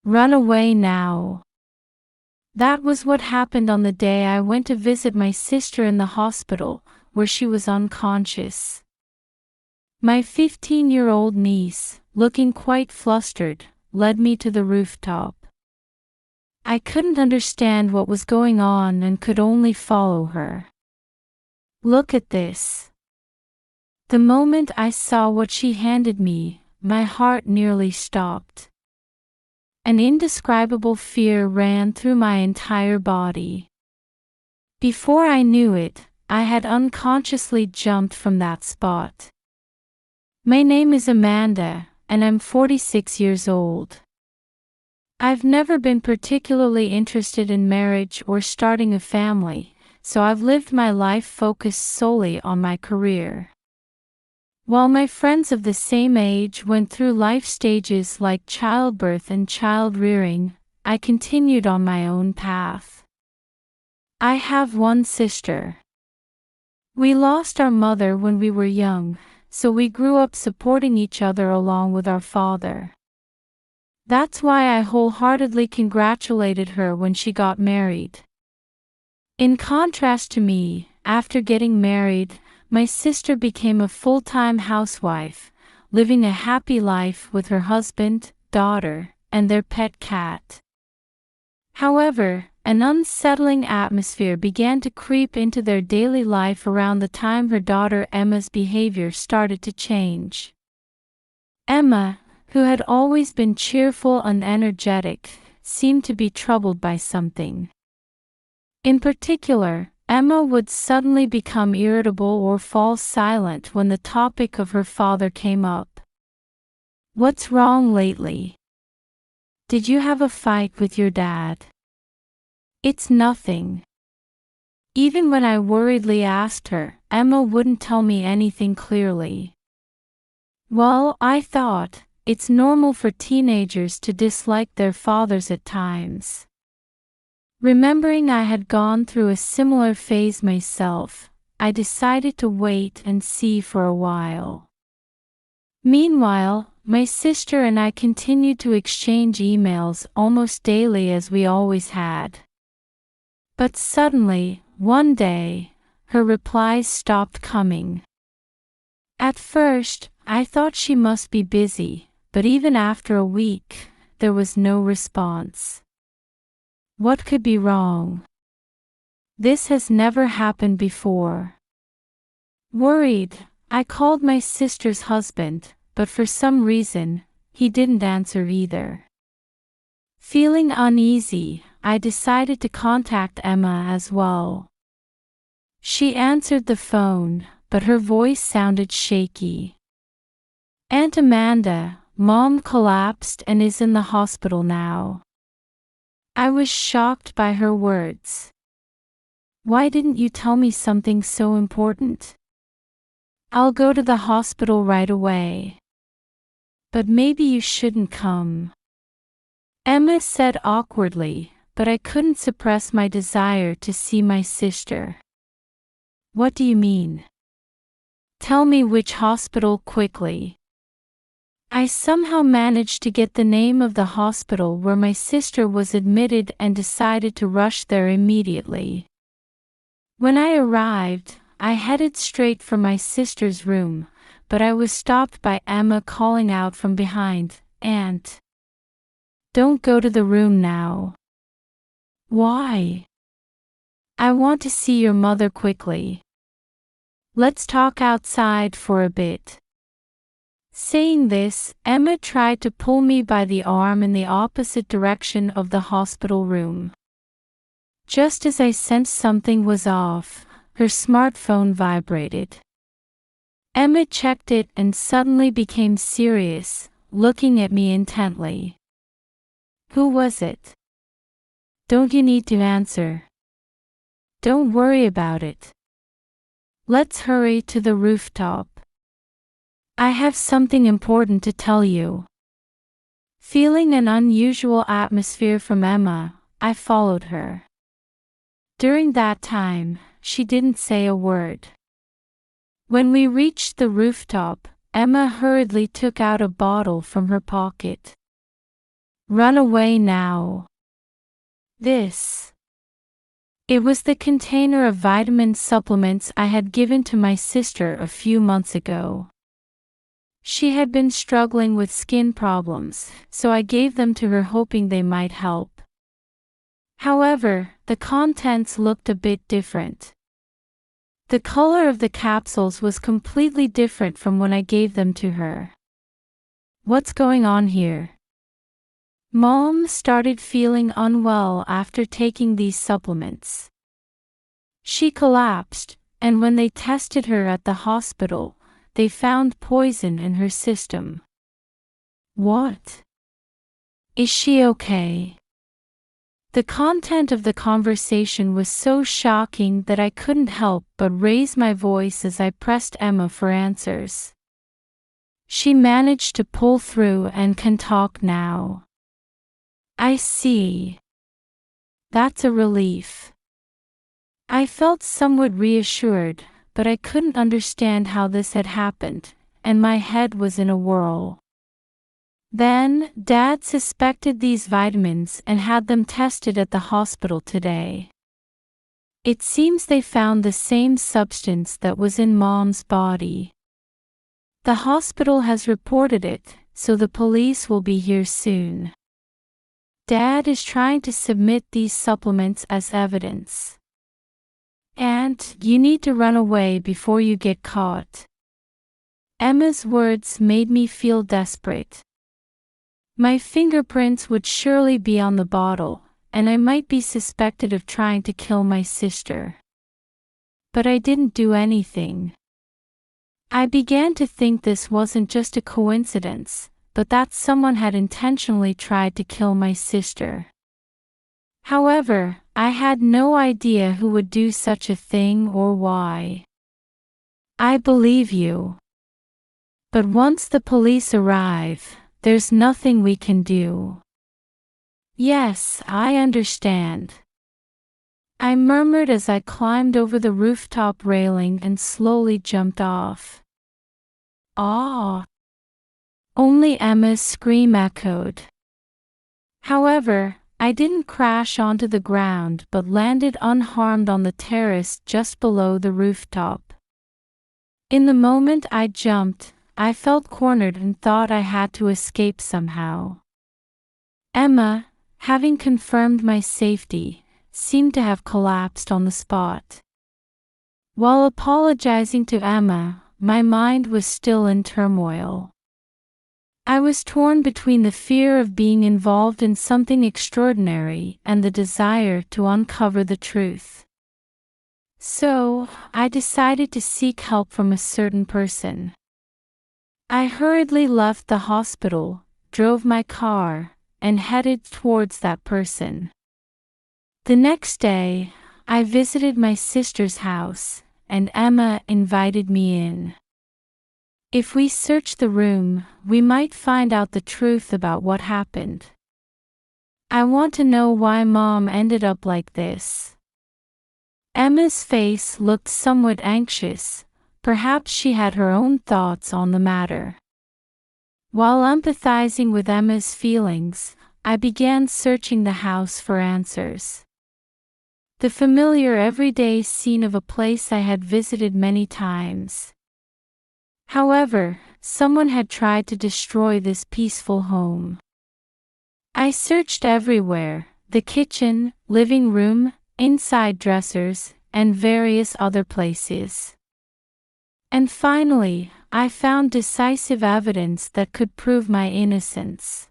Run away now. That was what happened on the day I went to visit my sister in the hospital, where she was unconscious. My 15-year-old niece, looking quite flustered, led me to the rooftop. I couldn't understand what was going on and could only follow her. Look at this. The moment I saw what she handed me, my heart nearly stopped. An indescribable fear ran through my entire body. Before I knew it, I had unconsciously jumped from that spot. My name is Amanda, and I'm 46 years old. I've never been particularly interested in marriage or starting a family, so I've lived my life focused solely on my career. While my friends of the same age went through life stages like childbirth and child-rearing, I continued on my own path. I have one sister. We lost our mother when we were young, so we grew up supporting each other along with our father. That's why I wholeheartedly congratulated her when she got married. In contrast to me, after getting married, my sister became a full-time housewife, living a happy life with her husband, daughter, and their pet cat. However, an unsettling atmosphere began to creep into their daily life around the time her daughter Emma's behavior started to change. Emma, who had always been cheerful and energetic, seemed to be troubled by something. In particular, Emma would suddenly become irritable or fall silent when the topic of her father came up. "What's wrong lately? Did you have a fight with your dad?" "It's nothing." Even when I worriedly asked her, Emma wouldn't tell me anything clearly. Well, I thought, it's normal for teenagers to dislike their fathers at times. Remembering I had gone through a similar phase myself, I decided to wait and see for a while. Meanwhile, my sister and I continued to exchange emails almost daily as we always had. But suddenly, one day, her replies stopped coming. At first, I thought she must be busy, but even after a week, there was no response. What could be wrong? This has never happened before. Worried, I called my sister's husband, but for some reason, he didn't answer either. Feeling uneasy, I decided to contact Emma as well. She answered the phone, but her voice sounded shaky. "Aunt Amanda, Mom collapsed and is in the hospital now." I was shocked by her words. "Why didn't you tell me something so important?" "I'll go to the hospital right away." "But maybe you shouldn't come," Emma said awkwardly, but I couldn't suppress my desire to see my sister. "What do you mean? Tell me which hospital quickly." I somehow managed to get the name of the hospital where my sister was admitted and decided to rush there immediately. When I arrived, I headed straight for my sister's room, but I was stopped by Emma calling out from behind, "Aunt, don't go to the room now." "Why?" "I want to see your mother quickly. Let's talk outside for a bit." Saying this, Emma tried to pull me by the arm in the opposite direction of the hospital room. Just as I sensed something was off, her smartphone vibrated. Emma checked it and suddenly became serious, looking at me intently. "Who was it? Don't you need to answer? Don't worry about it. Let's hurry to the rooftop. I have something important to tell you." Feeling an unusual atmosphere from Emma, I followed her. During that time, she didn't say a word. When we reached the rooftop, Emma hurriedly took out a bottle from her pocket. Run away now. This. It was the container of vitamin supplements I had given to my sister a few months ago. She had been struggling with skin problems, so I gave them to her hoping they might help. However, the contents looked a bit different. The color of the capsules was completely different from when I gave them to her. What's going on here? Mom started feeling unwell after taking these supplements. She collapsed, and when they tested her at the hospital, they found poison in her system. What? Is she okay? The content of the conversation was so shocking that I couldn't help but raise my voice as I pressed Emma for answers. She managed to pull through and can talk now. I see. That's a relief. I felt somewhat reassured, but I couldn't understand how this had happened, and my head was in a whirl. Then, Dad suspected these vitamins and had them tested at the hospital today. It seems they found the same substance that was in Mom's body. The hospital has reported it, so the police will be here soon. Dad is trying to submit these supplements as evidence. And you need to run away before you get caught. Emma's words made me feel desperate. My fingerprints would surely be on the bottle, and I might be suspected of trying to kill my sister. But I didn't do anything. I began to think this wasn't just a coincidence, but that someone had intentionally tried to kill my sister. However, I had no idea who would do such a thing or why. I believe you. But once the police arrive, there's nothing we can do. Yes, I understand. I murmured as I climbed over the rooftop railing and slowly jumped off. Ah! Only Emma's scream echoed. However, I didn't crash onto the ground but landed unharmed on the terrace just below the rooftop. In the moment I jumped, I felt cornered and thought I had to escape somehow. Emma, having confirmed my safety, seemed to have collapsed on the spot. While apologizing to Emma, my mind was still in turmoil. I was torn between the fear of being involved in something extraordinary and the desire to uncover the truth. So, I decided to seek help from a certain person. I hurriedly left the hospital, drove my car, and headed towards that person. The next day, I visited my sister's house, and Emma invited me in. If we search the room, we might find out the truth about what happened. I want to know why Mom ended up like this. Emma's face looked somewhat anxious. Perhaps she had her own thoughts on the matter. While empathizing with Emma's feelings, I began searching the house for answers. The familiar everyday scene of a place I had visited many times. However, someone had tried to destroy this peaceful home. I searched everywhere: the kitchen, living room, inside dressers, and various other places. And finally, I found decisive evidence that could prove my innocence.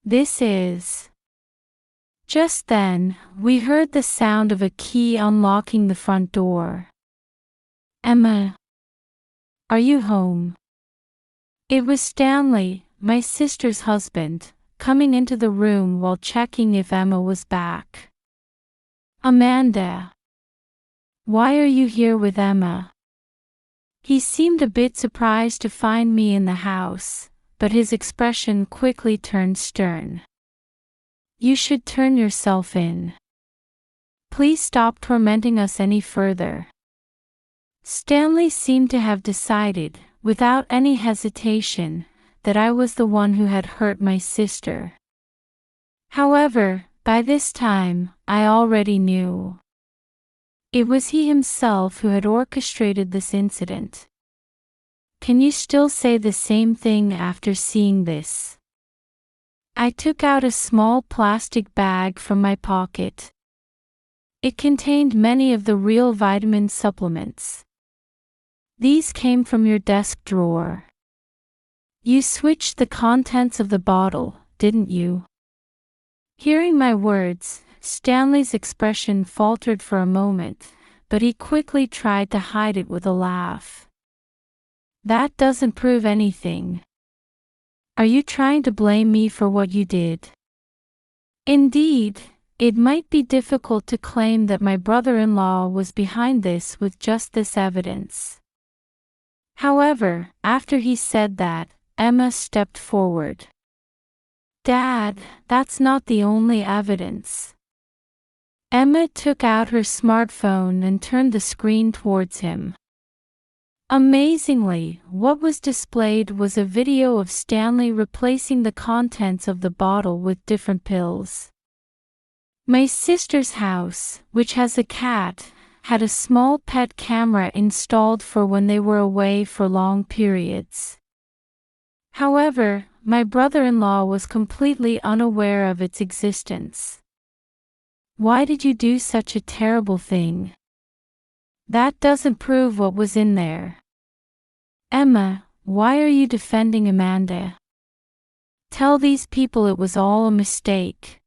This is. Just then, we heard the sound of a key unlocking the front door. Emma, are you home? It was Stanley, my sister's husband, coming into the room while checking if Emma was back. Amanda, why are you here with Emma? He seemed a bit surprised to find me in the house, but his expression quickly turned stern. You should turn yourself in. Please stop tormenting us any further. Stanley seemed to have decided, without any hesitation, that I was the one who had hurt my sister. However, by this time, I already knew. It was he himself who had orchestrated this incident. Can you still say the same thing after seeing this? I took out a small plastic bag from my pocket. It contained many of the real vitamin supplements. These came from your desk drawer. You switched the contents of the bottle, didn't you? Hearing my words, Stanley's expression faltered for a moment, but he quickly tried to hide it with a laugh. That doesn't prove anything. Are you trying to blame me for what you did? Indeed, it might be difficult to claim that my brother-in-law was behind this with just this evidence. However, after he said that, Emma stepped forward. Dad, that's not the only evidence. Emma took out her smartphone and turned the screen towards him. Amazingly, what was displayed was a video of Stanley replacing the contents of the bottle with different pills. My sister's house, which has a cat, had a small pet camera installed for when they were away for long periods. However, my brother-in-law was completely unaware of its existence. Why did you do such a terrible thing? That doesn't prove what was in there. Emma, why are you defending Amanda? Tell these people it was all a mistake.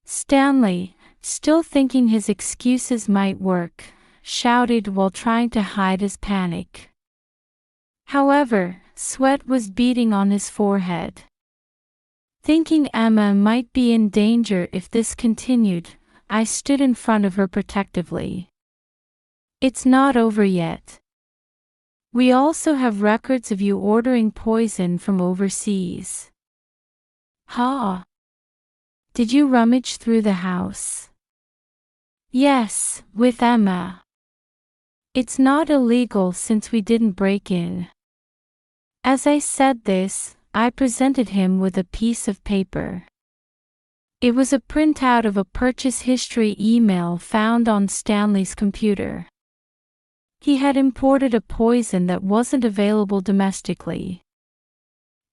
Stanley, still thinking his excuses might work, shouted while trying to hide his panic. However, sweat was beading on his forehead. Thinking Emma might be in danger if this continued, I stood in front of her protectively. It's not over yet. We also have records of you ordering poison from overseas. Ha! Did you rummage through the house? Yes, with Emma. It's not illegal since we didn't break in. As I said this, I presented him with a piece of paper. It was a printout of a purchase history email found on Stanley's computer. He had imported a poison that wasn't available domestically.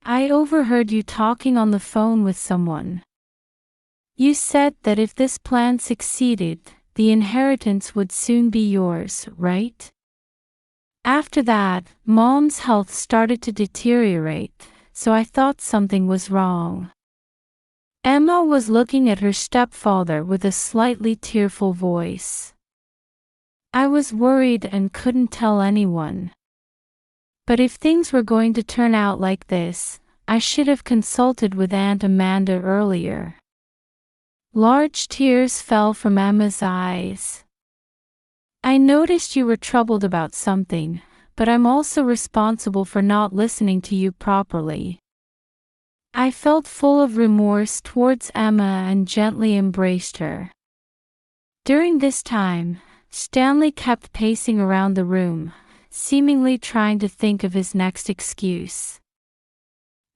I overheard you talking on the phone with someone. You said that if this plan succeeded, the inheritance would soon be yours, right? After that, Mom's health started to deteriorate, so I thought something was wrong. Emma was looking at her stepfather with a slightly tearful voice. I was worried and couldn't tell anyone. But if things were going to turn out like this, I should have consulted with Aunt Amanda earlier. Large tears fell from Emma's eyes. I noticed you were troubled about something, but I'm also responsible for not listening to you properly. I felt full of remorse towards Emma and gently embraced her. During this time, Stanley kept pacing around the room, seemingly trying to think of his next excuse.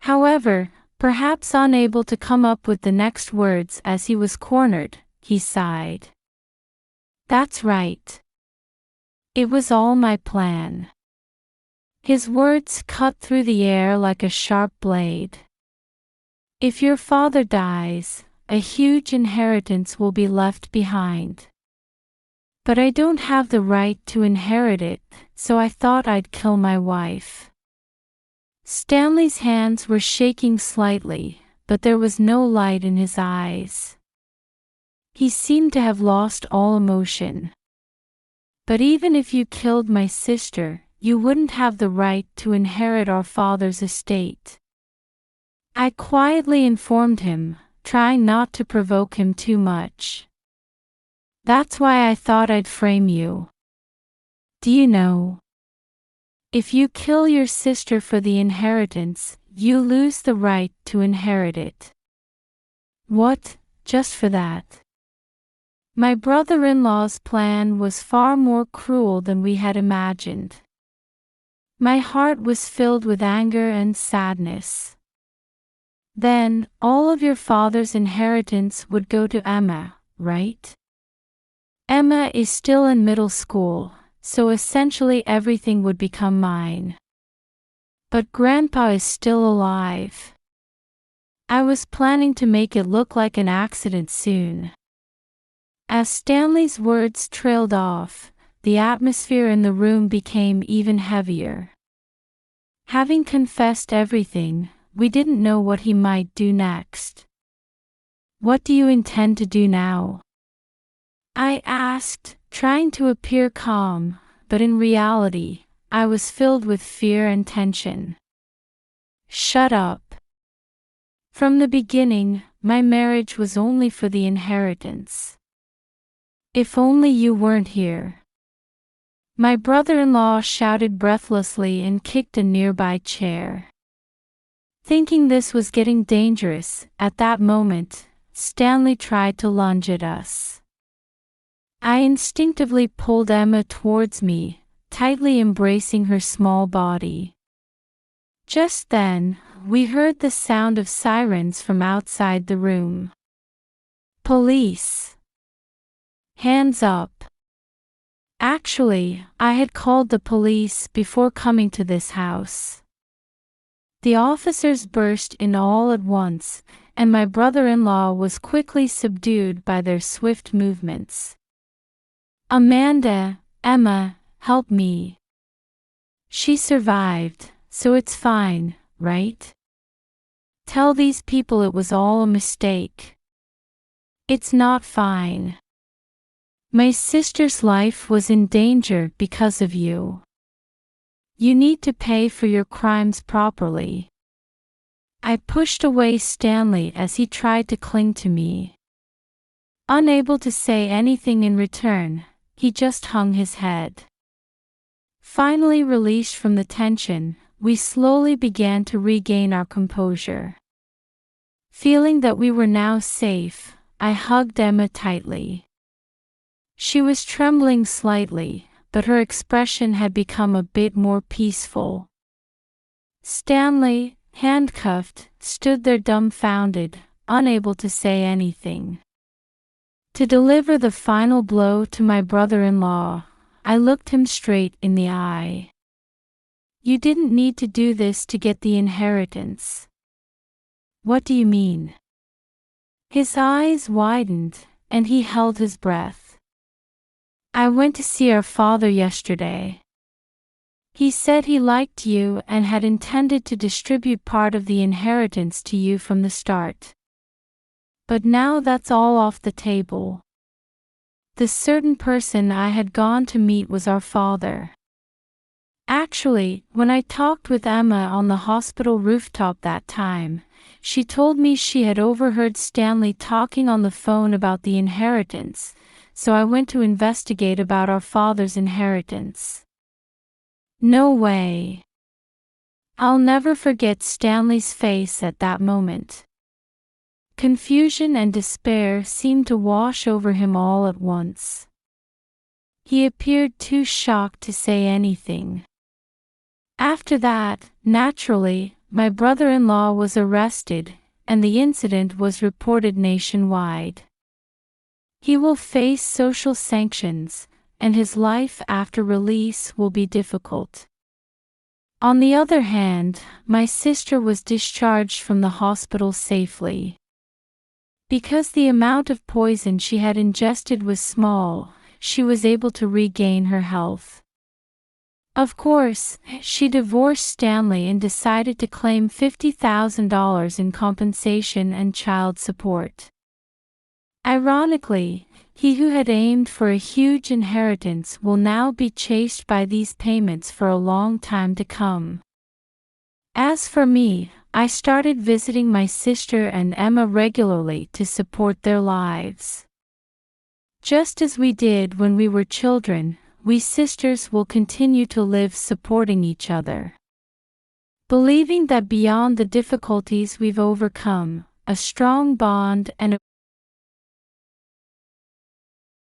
However, perhaps unable to come up with the next words as he was cornered, he sighed. That's right. It was all my plan. His words cut through the air like a sharp blade. If your father dies, a huge inheritance will be left behind. But I don't have the right to inherit it, so I thought I'd kill my wife. Stanley's hands were shaking slightly, but there was no light in his eyes. He seemed to have lost all emotion. But even if you killed my sister, you wouldn't have the right to inherit our father's estate. I quietly informed him, trying not to provoke him too much. That's why I thought I'd frame you. Do you know? If you kill your sister for the inheritance, you lose the right to inherit it. What, just for that? My brother-in-law's plan was far more cruel than we had imagined. My heart was filled with anger and sadness. Then, all of your father's inheritance would go to Emma, right? Emma is still in middle school, so essentially everything would become mine. But Grandpa is still alive. I was planning to make it look like an accident soon. As Stanley's words trailed off, the atmosphere in the room became even heavier. Having confessed everything, we didn't know what he might do next. "What do you intend to do now?" I asked, trying to appear calm, but in reality, I was filled with fear and tension. "Shut up. From the beginning, my marriage was only for the inheritance. If only you weren't here." My brother-in-law shouted breathlessly and kicked a nearby chair. Thinking this was getting dangerous, at that moment, Stanley tried to lunge at us. I instinctively pulled Emma towards me, tightly embracing her small body. Just then, we heard the sound of sirens from outside the room. "Police! Hands up!" Actually, I had called the police before coming to this house. The officers burst in all at once, and my brother-in-law was quickly subdued by their swift movements. "Amanda, Emma, help me. She survived, so it's fine, right? Tell these people it was all a mistake." "It's not fine. My sister's life was in danger because of you. You need to pay for your crimes properly." I pushed away Stanley as he tried to cling to me. Unable to say anything in return, he just hung his head. Finally released from the tension, we slowly began to regain our composure. Feeling that we were now safe, I hugged Emma tightly. She was trembling slightly, but her expression had become a bit more peaceful. Stanley, handcuffed, stood there dumbfounded, unable to say anything. To deliver the final blow to my brother-in-law, I looked him straight in the eye. "You didn't need to do this to get the inheritance." "What do you mean?" His eyes widened, and he held his breath. "I went to see our father yesterday. He said he liked you and had intended to distribute part of the inheritance to you from the start. But now that's all off the table. The certain person I had gone to meet was our father. Actually, when I talked with Emma on the hospital rooftop that time, she told me she had overheard Stanley talking on the phone about the inheritance, so I went to investigate about our father's inheritance." No way. I'll never forget Stanley's face at that moment. Confusion and despair seemed to wash over him all at once. He appeared too shocked to say anything. After that, naturally, my brother-in-law was arrested, and the incident was reported nationwide. He will face social sanctions, and his life after release will be difficult. On the other hand, my sister was discharged from the hospital safely. Because the amount of poison she had ingested was small, she was able to regain her health. Of course, she divorced Stanley and decided to claim $50,000 in compensation and child support. Ironically, he who had aimed for a huge inheritance will now be chased by these payments for a long time to come. As for me, I started visiting my sister and Emma regularly to support their lives. Just as we did when we were children, we sisters will continue to live supporting each other. Believing that beyond the difficulties we've overcome, a strong bond and a